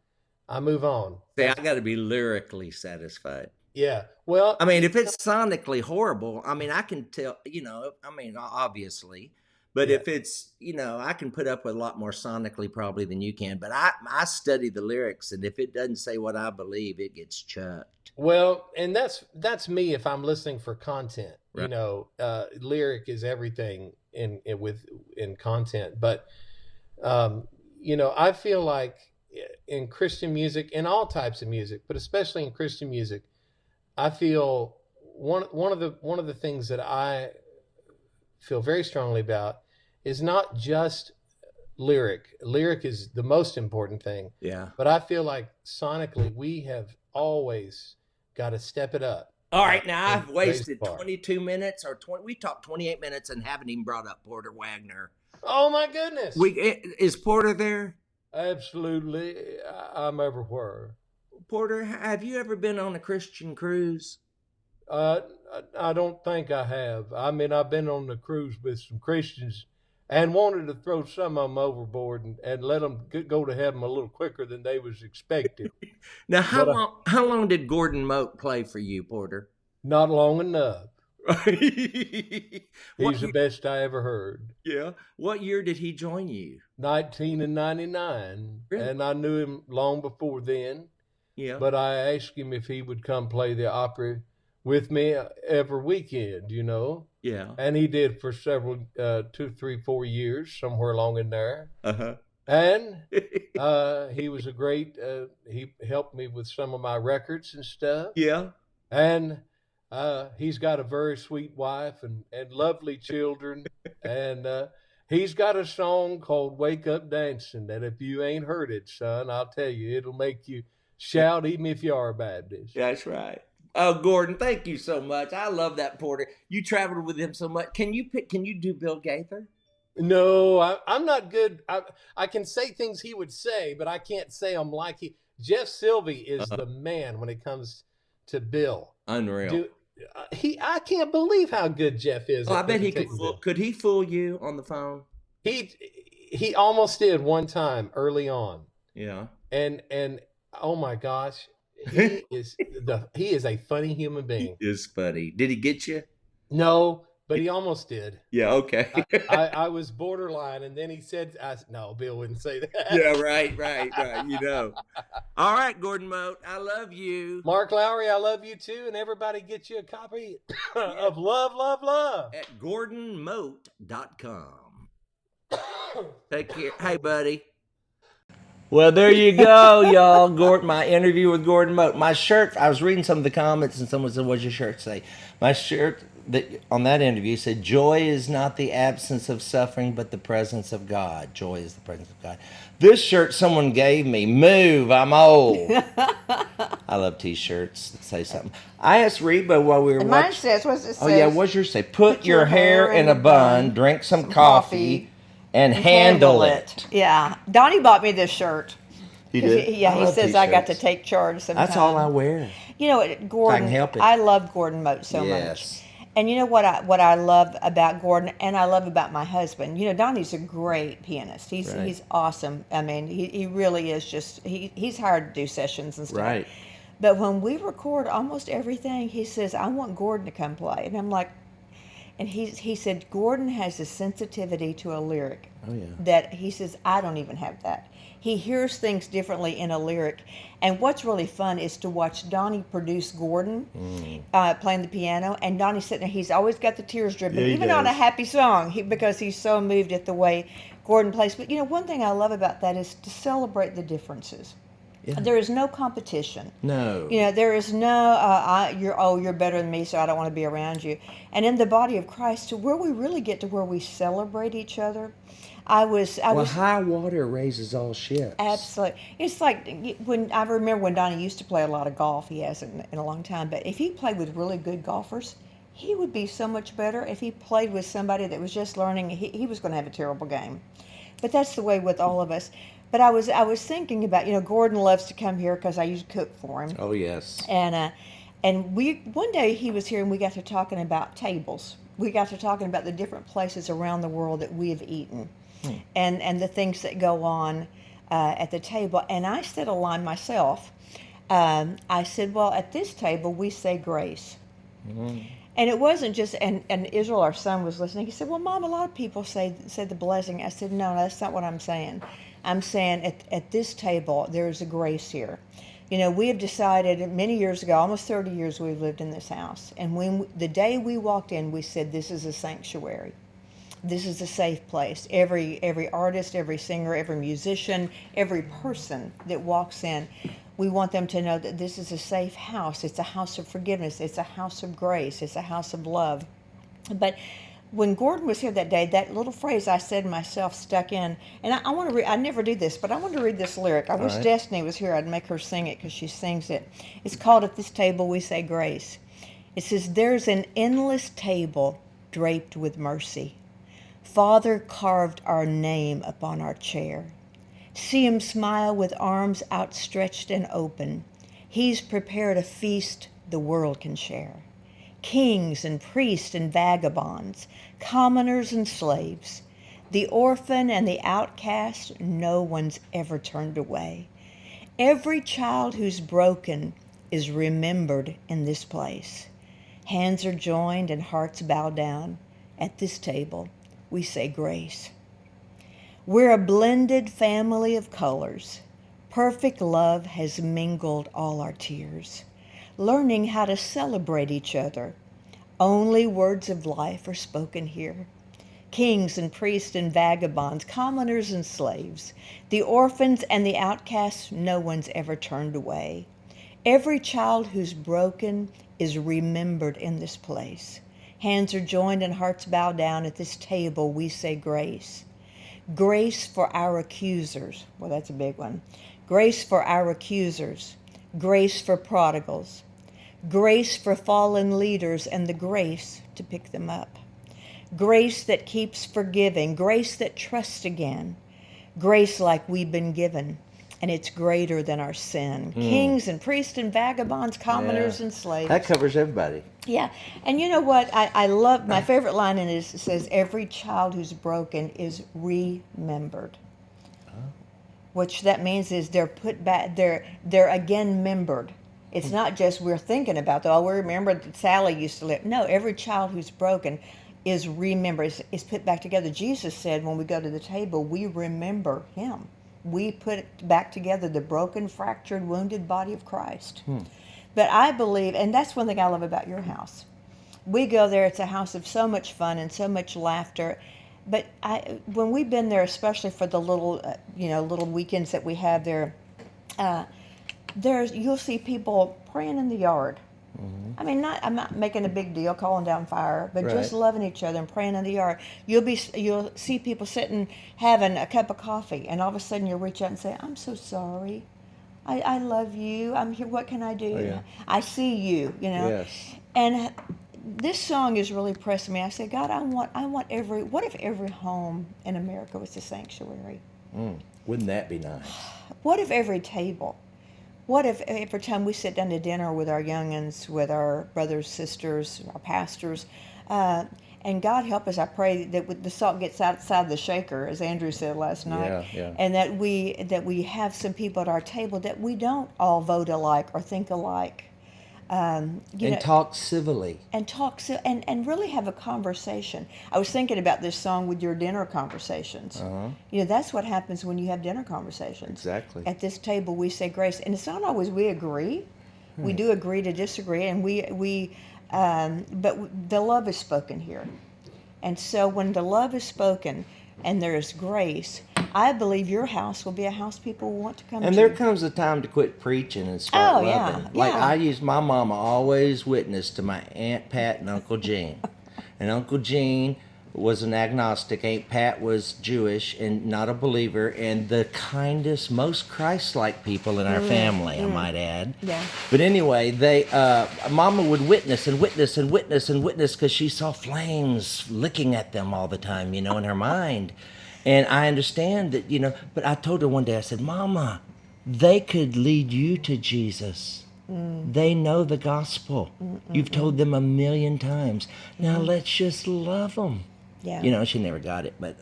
I move on. See, I got to be lyrically satisfied. Yeah. Well, I mean, if it's sonically horrible, I mean, I can tell, I mean, obviously, but yeah. if it's, I can put up with a lot more sonically probably than you can. But I study the lyrics, and if it doesn't say what I believe, it gets chucked. Well, and that's me if I'm listening for content. Right. Lyric is everything in content. But I feel like in Christian music, in all types of music, but especially in Christian music, I feel one of the things that I feel very strongly about is not just lyric. Lyric is the most important thing. Yeah. But I feel like sonically we have always got to step it up. All right. Now And I've raise wasted the bar. 22 minutes or 20. We talked 28 minutes and haven't even brought up Porter Wagner. Oh my goodness! Is Porter there? Absolutely, I'm everywhere. Porter, have you ever been on a Christian cruise? I don't think I have. I mean, I've been on the cruise with some Christians and wanted to throw some of them overboard and let them go to heaven a little quicker than they was expecting. Now, But how long did Gordon Mote play for you, Porter? not long enough. He's He's the best I ever heard. Yeah. What year did he join you? 1999, Really? and I knew him long before then. Yeah. But I asked him if he would come play the opera with me every weekend, Yeah. and he did for several 2, 3, 4 years, somewhere along in there. Uh-huh. And he was a great. He helped me with some of my records and stuff. Yeah. And he's got a very sweet wife and lovely children. And he's got a song called "Wake Up Dancing" that if you ain't heard it, son, I'll tell you, it'll make you shout even if you are a Baptist. That's right. Oh, Gordon, thank you so much. I love that Porter. You traveled with him so much. Can you do Bill Gaither? No, I'm not good. I can say things he would say, but I can't say them like he. Jeff Sylvie is the man when it comes to Bill. Unreal. I can't believe how good Jeff is. Oh, I at bet he imitating could Bill. could he fool you on the phone? He almost did one time early on, Yeah. and oh my gosh, he is a funny human being. He is funny. Did he get you? No, but he almost did. Yeah, okay. I was borderline, and then he said, "No, Bill wouldn't say that." Yeah, right. All right, Gordon Mote, I love you. Mark Lowry, I love you too, and everybody get you a copy of Love, Love, Love At GordonMote.com. Take care. Hey, buddy. Well, there you go, y'all. My interview with Gordon Mote. My shirt, I was reading some of the comments, and someone said, "What's your shirt say?" My shirt on that interview said, "Joy is not the absence of suffering, but the presence of God. Joy is the presence of God." This shirt someone gave me, "Move, I'm old." I love T-shirts that say something. I asked Reba while we were And watching. mine says, what's it say? Oh, yeah, what's yours say? Put your hair in a bun, drink some coffee, and handle it. Yeah. Donnie bought me this shirt. He 'Cause did? He love says I got to T-shirts. take charge sometimes. That's all I wear. You know, Gordon, help it. I love Gordon Mote so Yes. much. And you know what I love about Gordon, and I love about my husband. You know, Donnie's a great pianist. He's awesome. I mean, he really is just he's hired to do sessions and stuff. Right. But when we record almost everything, he says, "I want Gordon to come play," and I'm like, and he said Gordon has a sensitivity to a lyric. Oh, yeah. That he says I don't even have that. He hears things differently in a lyric. And what's really fun is to watch Donnie produce Gordon playing the piano. And Donnie's sitting there, he's always got the tears dripping, Yeah, he even on a does. happy song, because he's so moved at the way Gordon plays. But, you know, one thing I love about that is to celebrate the differences. Yeah. There is no competition. No. You know, there is no, you're better than me, so I don't want to be around you. And in the body of Christ, to where we really get to where we celebrate each other, I was high water raises all ships. absolutely. It's like I remember when Donnie used to play a lot of golf. He hasn't in a long time, but if he played with really good golfers, he would be so much better. If he played with somebody that was just learning, he was going to have a terrible game. But that's the way with all of us. But I was thinking about, you know, Gordon loves to come here because I used to cook for him. Oh, yes. And one day he was here and we got to talking about tables. We got to talking about the different places around the world that we have eaten, and the things that go on at the table. And I set a line myself. I said, well, at this table we say grace. And it wasn't just, and Israel, our son, was listening. He said, well, Mom, a lot of people say the blessing. I said, no, that's not what I'm saying. I'm saying at this table, there's a grace here. You know, we have decided many years ago, almost 30 years we've lived in this house. And when the day we walked in, we said, this is a sanctuary. This is a safe place. Every artist, every singer, every musician, every person that walks in, we want them to know that this is a safe house. It's a house of forgiveness. It's a house of grace. It's a house of love. But when Gordon was here that day, that little phrase I said myself stuck in. And I want to read, I never do this, but I want to read this lyric. I wish Destiny was here. I'd make her sing it because she sings it. It's called At This Table We Say Grace. It says, there's an endless table draped with mercy. Father carved our name upon our chair. See him smile with arms outstretched and open. He's prepared a feast the world can share. Kings and priests and vagabonds, commoners and slaves, the orphan and the outcast, no one's ever turned away. Every child who's broken is remembered in this place. Hands are joined and hearts bow down. At this table, we say grace. We're a blended family of colors. Perfect love has mingled all our tears, learning how to celebrate each other. Only words of life are spoken here. Kings and priests and vagabonds, commoners and slaves, the orphans and the outcasts, no one's ever turned away. Every child who's broken is remembered in this place. Hands are joined and hearts bow down. At this table we say grace. Grace for our accusers. Well, that's a big one. Grace for our accusers. Grace for prodigals. Grace for fallen leaders and the grace to pick them up. Grace that keeps forgiving. Grace that trusts again. Grace like we've been given. And it's greater than our sin. Kings and priests and vagabonds, commoners and slaves. That covers everybody. Yeah. And you know what? I love, my favorite line in it is, it says, every child who's broken is remembered. Which that means is they're put back, they're again membered. It's not just we're thinking about, oh, we remember that Sally used to live. No, every child who's broken is remembered, is put back together. Jesus said when we go to the table, we remember him. We put back together the broken, fractured, wounded body of Christ. But I believe, and that's one thing I love about your house. We go there, it's a house of so much fun and so much laughter. But when we've been there, especially for the little, little weekends that we have there, you'll see people praying in the yard. I mean, I'm not making a big deal, calling down fire, but just loving each other and praying in the yard. You'll see people sitting having a cup of coffee, and all of a sudden you'll reach out and say, "I'm so sorry. I love you. I'm here. What can I do? Oh, yeah. I see you." Yes. And this song is really pressing me. I said, God, I want what if every home in America was a sanctuary? Wouldn't that be nice? What if every table? What if every time we sit down to dinner with our youngins, with our brothers, sisters, our pastors, and God help us, I pray that the salt gets outside the shaker, as Andrew said last night, and that we have some people at our table that we don't all vote alike or think alike. Talk civilly. And really have a conversation. I was thinking about this song with your dinner conversations. That's what happens when you have dinner conversations. Exactly. At this table we say grace, and it's not always we agree. We do agree to disagree, and but the love is spoken here. And so when the love is spoken and there is grace, I believe your house will be a house people will want to come to. And there comes a time to quit preaching and start loving. Like yeah. I used, my mama always witnessed to my Aunt Pat and Uncle Gene. And Uncle Gene was an agnostic. Aunt Pat was Jewish and not a believer, and the kindest, most Christ-like people in our family, I might add. Yeah. But anyway, Mama would witness and witness and witness and witness because she saw flames licking at them all the time, in her mind. And I understand that, but I told her one day, I said, Mama, they could lead you to Jesus. They know the gospel. You've told them 1,000,000 times. Now let's just love them. Yeah. She never got it, but,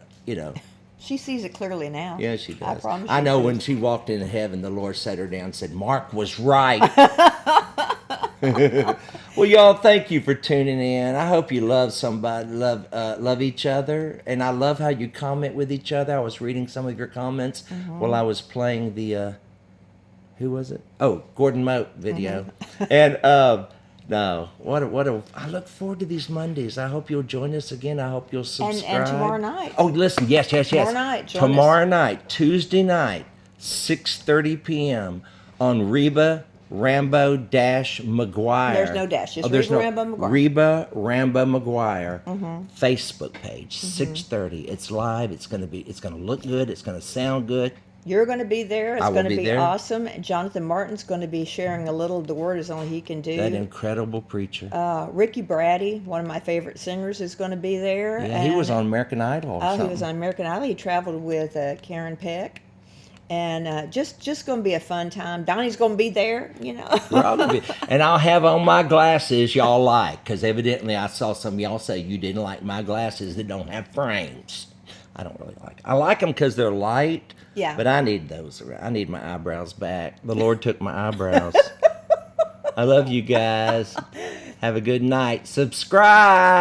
She sees it clearly now. Yeah, she does. I promise I you know she when does. she walked into heaven, the Lord set her down and said, Mark was right. Well, y'all, thank you for tuning in. I hope you love somebody, love each other. And I love how you comment with each other. I was reading some of your comments while I was playing the, who was it? Oh, Gordon Mote video. And, no, I look forward to these Mondays. I hope you'll join us again. I hope you'll subscribe. And tomorrow night. Oh, listen, yes. Tomorrow night, join Tomorrow us. night, Tuesday night, 6:30 p.m. on Reba Rambo McGuire. There's no dash, just there's Reba Rambo McGuire. Reba Rambo McGuire Facebook page, 6:30. It's live. It's gonna look good. It's gonna sound good. You're going to be there. It's I will going to be be there. awesome. Jonathan Martin's going to be sharing a little of the word as only he can do. That incredible preacher. Ricky Brady, one of my favorite singers, is going to be there. Yeah, he was on American Idol. Or Oh, he something. was on American Idol. He traveled with Karen Peck. And just going to be a fun time. Donnie's going to be there, you know. We're all gonna be, and I'll have on my glasses y'all like, because evidently I saw some of y'all say you didn't like my glasses that don't have frames. I don't really like. I like them because they're light. Yeah. But I need those. I need my eyebrows back. The Lord took my eyebrows. I love you guys. Have a good night. Subscribe.